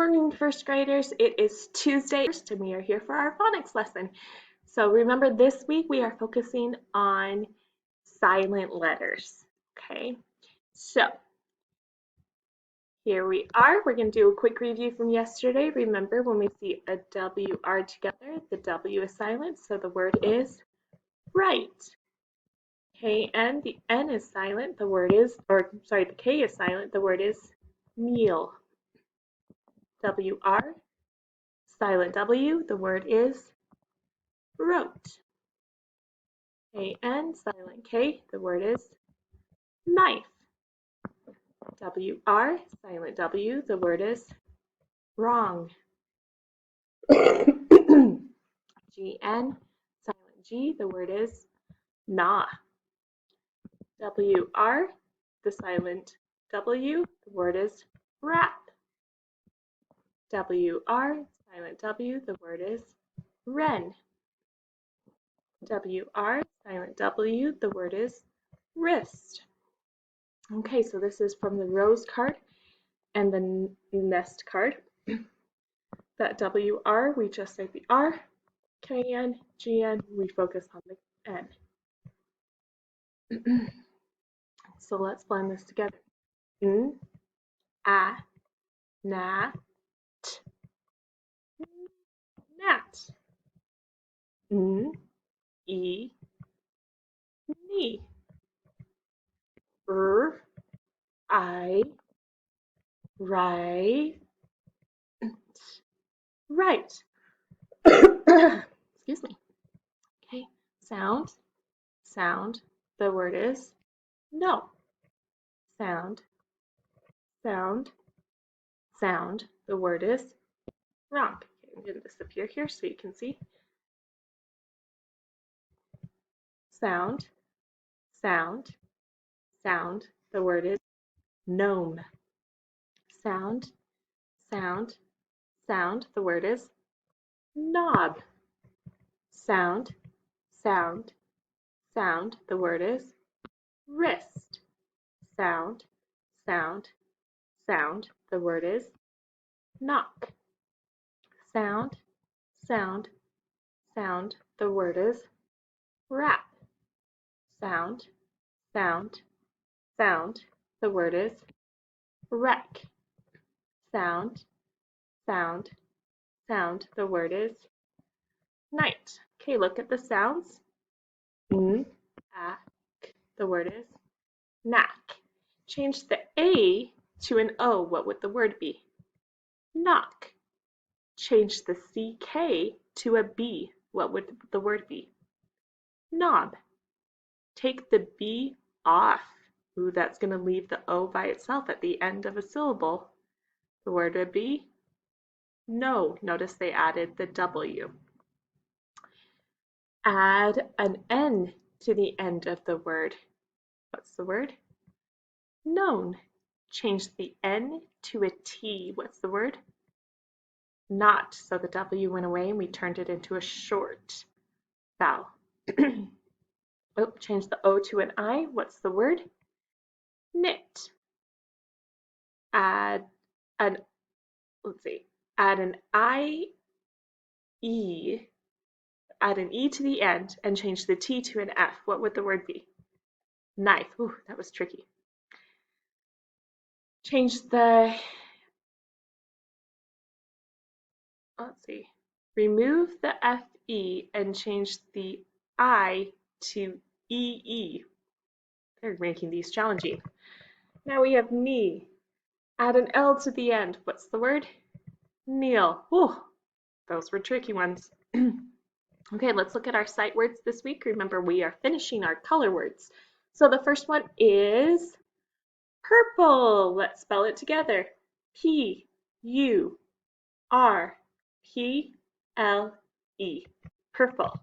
Morning, first graders. It is Tuesday and we are here for our phonics lesson. So remember, this week we are focusing on silent letters. Okay, so here we are. We're going to do a quick review from yesterday. Remember, when we see a WR together, the W is silent, so the word is right. Okay, and the N is silent, the word is, the K is silent, the word is meal. WR, silent W, the word is wrote. A-N, silent K, the word is knife. W-R, silent W, the word is wrong. G-N, silent G, the word is nah. W-R, the silent W, the word is wrap. W-R, silent W, the word is wren. W-R, silent W, the word is wrist. Okay, so this is from the rose card and the nest card. That WR, we just say the R. KN, GN, we focus on the N. So let's blend this together. N, A, na, t, nat. N, E, knee. I, right. Right. Excuse me. Okay, sound, sound. The word is no. Sound, sound, sound. The word is wrong. Okay, I'm going to disappear here so you can see. Sound, sound, sound. The word is gnome. Sound, sound, sound. The word is knob. Sound, sound, sound. The word is wrist. Sound, sound, sound. The word is knock. Sound, sound, sound. The word is wrap. Sound, sound, sound. The word is wreck. Sound, sound, sound. The word is night. Okay, look at the sounds. N, A, K. The word is knack. Change the A to an O. What would the word be? Knock. Change the CK to a B. What would the word be? Knob. Take the B off. Ooh, that's going to leave the O by itself at the end of a syllable. The word would be no. Notice they added the W. Add an N to the end of the word. What's the word? Known. Change the N to a T. What's the word? Not. So the W went away and we turned it into a short vowel. Oh, change the O to an I. What's the word? Knit. Add an, add an I-E, add an E to the end and change the T to an F. What would the word be? Knife. Ooh, that was tricky. Change the, remove the FE and change the I to EE. They're making these challenging. Now we have knee. Add an L to the end. What's the word? Kneel. Ooh, those were tricky ones. Okay, let's look at our sight words this week. Remember, we are finishing our color words. So the first one is purple. Let's spell it together. P-U-R-P-L-E. Purple.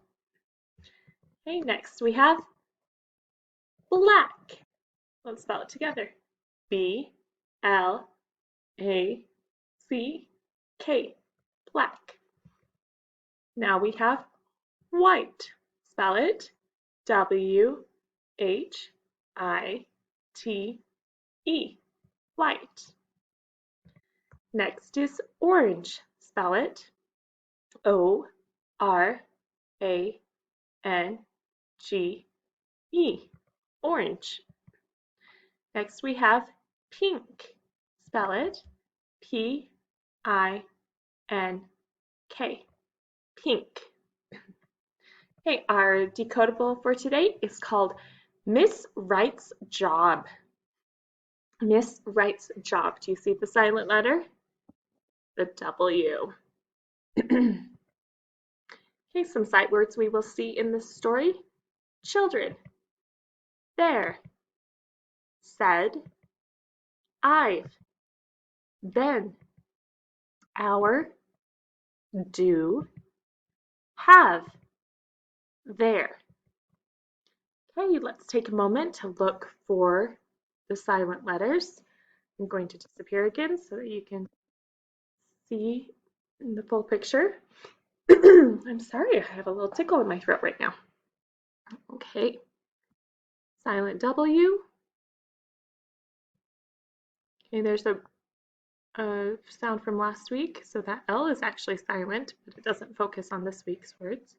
Okay, next we have black. Let's spell it together. B-L-A-C-K. Black. Now we have white. Spell it W-H-I-T-E. White. Next is orange. Spell it. O-R-A-N-G-E. Orange. Next we have pink. Spell it. P-I-N-K. Pink. Okay, our decodable for today is called Miss Wright's Job. Miss Wright's Job. Do you see the silent letter? The W. Okay, some sight words we will see in this story. Children. There. Said. I've. Been. Our. Do. Have. There. Okay, let's take a moment to look for the silent letters. I'm going to disappear again so that you can see the full picture. I'm sorry, I have a little tickle in my throat right now. Okay, silent W. Okay, there's a sound from last week, so that L is actually silent, but it doesn't focus on this week's words.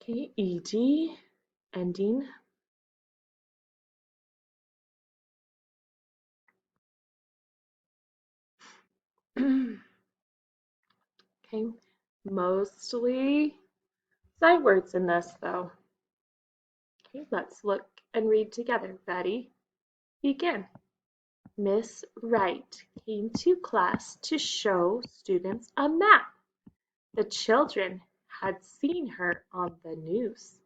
Okay, ED, ending. Okay, mostly sight words in this though. Okay, let's look and read together. Ready? Begin. Miss Wright came to class to show students a map. The children had seen her on the news.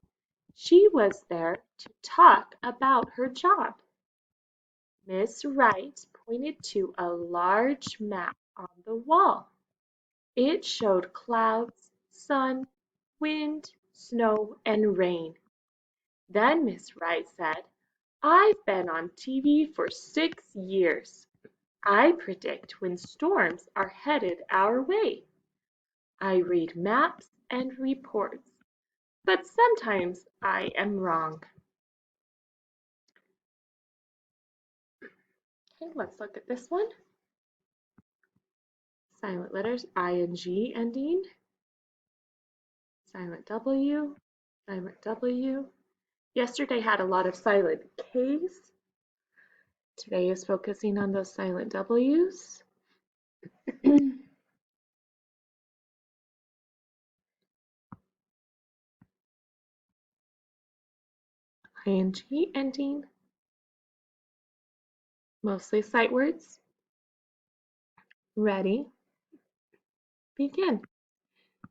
She was there to talk about her job. Miss Wright pointed to a large map on the wall. It showed clouds, sun, wind, snow, and rain. Then Miss Wright said, I've been on TV for 6 years. I predict when storms are headed our way. I read maps and reports, but sometimes I am wrong. Okay, let's look at this one. Silent letters, ing ending. Silent W, silent W. Yesterday had a lot of silent Ks. Today is focusing on those silent Ws. ing ending. Mostly sight words. Ready? Begin.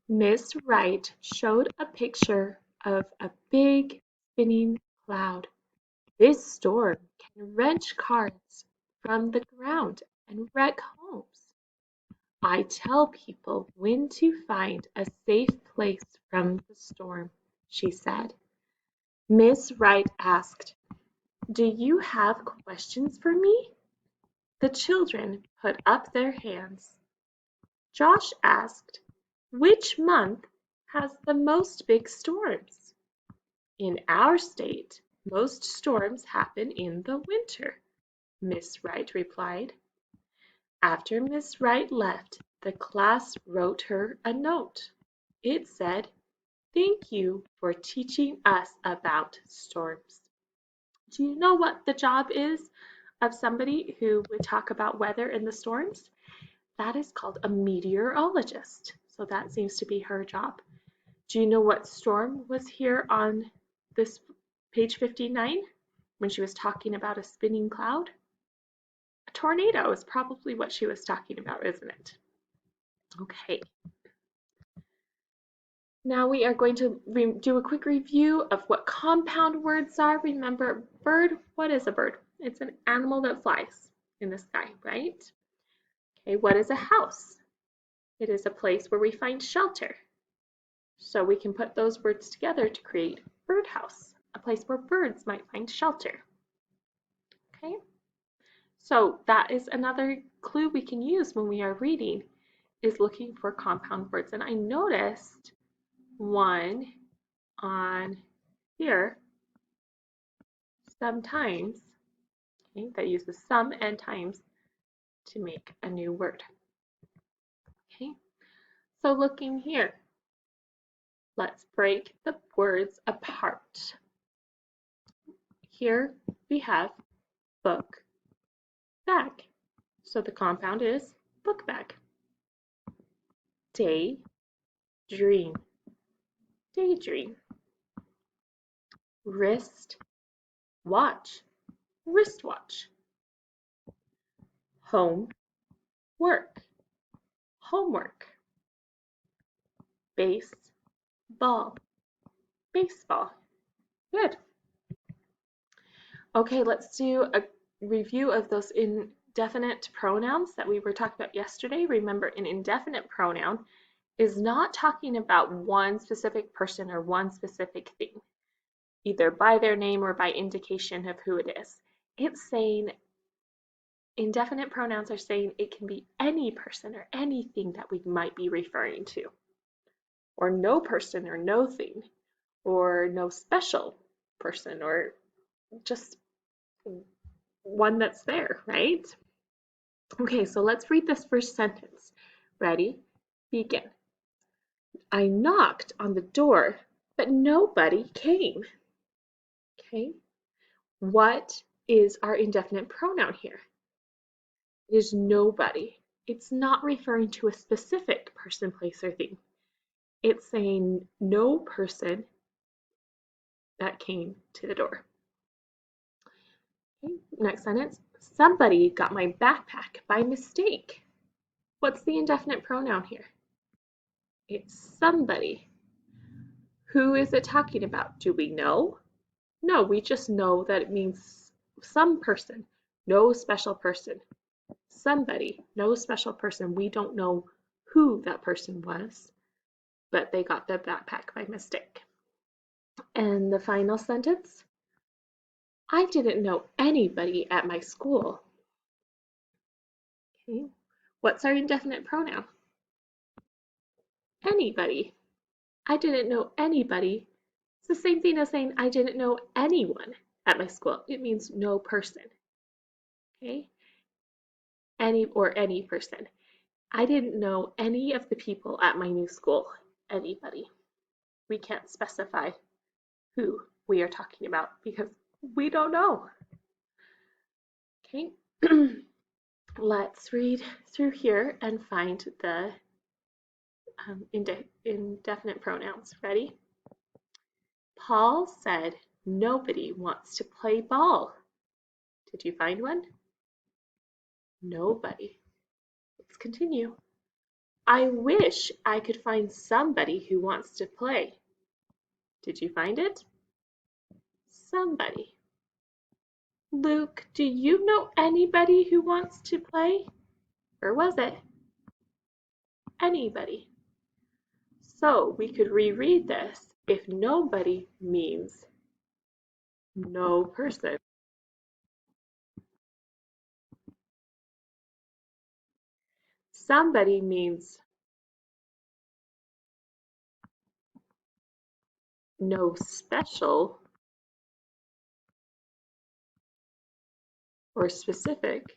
Miss Wright showed a picture of a big spinning cloud. This storm can wrench cars from the ground and wreck homes. I tell people when to find a safe place from the storm, she said. Miss Wright asked, Do you have questions for me? The children put up their hands. Josh asked, Which month has the most big storms? In our state, most storms happen in the winter, Miss Wright replied. After Miss Wright left, the class wrote her a note. It said, Thank you for teaching us about storms. Do you know what the job is of somebody who would talk about weather and the storms? That is called a meteorologist. So that seems to be her job. Do you know what storm was here on this page 59 when she was talking about a spinning cloud? A tornado is probably what she was talking about, isn't it? Okay. Now we are going to do a quick review of what compound words are. Remember, bird, what is a bird? It's an animal that flies in the sky, right? Okay, what is a house? It is a place where we find shelter. So we can put those words together to create birdhouse, a place where birds might find shelter. Okay, so that is another clue we can use when we are reading, is looking for compound words. And I noticed one on here sometimes, okay, that uses some and times. to make a new word. Okay, so looking here, let's break the words apart. Here we have book, bag. So the compound is book bag. Day, dream, daydream. Wrist, watch, wristwatch. Home, work, homework. Base, ball, baseball. Good. Okay, let's do a review of those indefinite pronouns that we were talking about yesterday. Remember, an indefinite pronoun is not talking about one specific person or one specific thing, either by their name or by indication of who it is. It's saying, indefinite pronouns are saying it can be any person or anything that we might be referring to, or no person or no thing, or no special person, or just one that's there, right? Okay, so let's read this first sentence. Ready? Begin. I knocked on the door, but nobody came. Okay, what is our indefinite pronoun here? It is nobody. It's not referring to a specific person, place, or thing. It's saying no person that came to the door. Okay, next sentence. Somebody got my backpack by mistake. What's the indefinite pronoun here? It's somebody. Who is it talking about? Do we know? No, we just know that it means some person, no special person. Somebody, no special person. We don't know who that person was, but they got the backpack by mistake. And the final sentence, I didn't know anybody at my school. Okay, what's our indefinite pronoun? Anybody. I didn't know anybody. It's the same thing as saying I didn't know anyone at my school. It means no person. Okay? Any person. I didn't know any of the people at my new school. Anybody. We can't specify who we are talking about because we don't know. Okay? Let's read through here and find the indefinite pronouns. Ready? Paul said nobody wants to play ball. Did you find one? Nobody. Let's continue. I wish I could find somebody who wants to play. Did you find it? Somebody. Luke, do you know anybody who wants to play? Or was it anybody? So we could reread this if nobody means no person. Somebody means no special or specific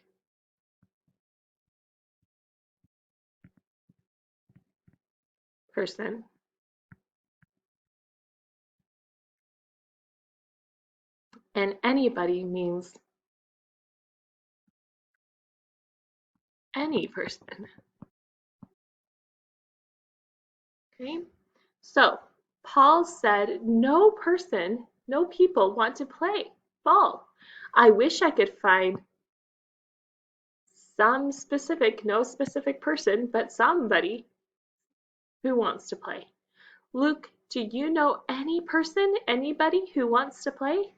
person. And anybody means any person. Okay, so Paul said no person, no people want to play ball. I wish I could find some specific, no specific person, but somebody who wants to play. Luke, do you know any person, anybody who wants to play?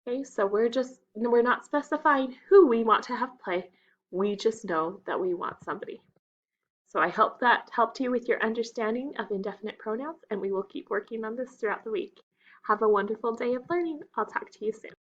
Okay, so we're not specifying who we want to have play. We just know that we want somebody. So I hope that helped you with your understanding of indefinite pronouns, and we will keep working on this throughout the week. Have a wonderful day of learning. I'll talk to you soon.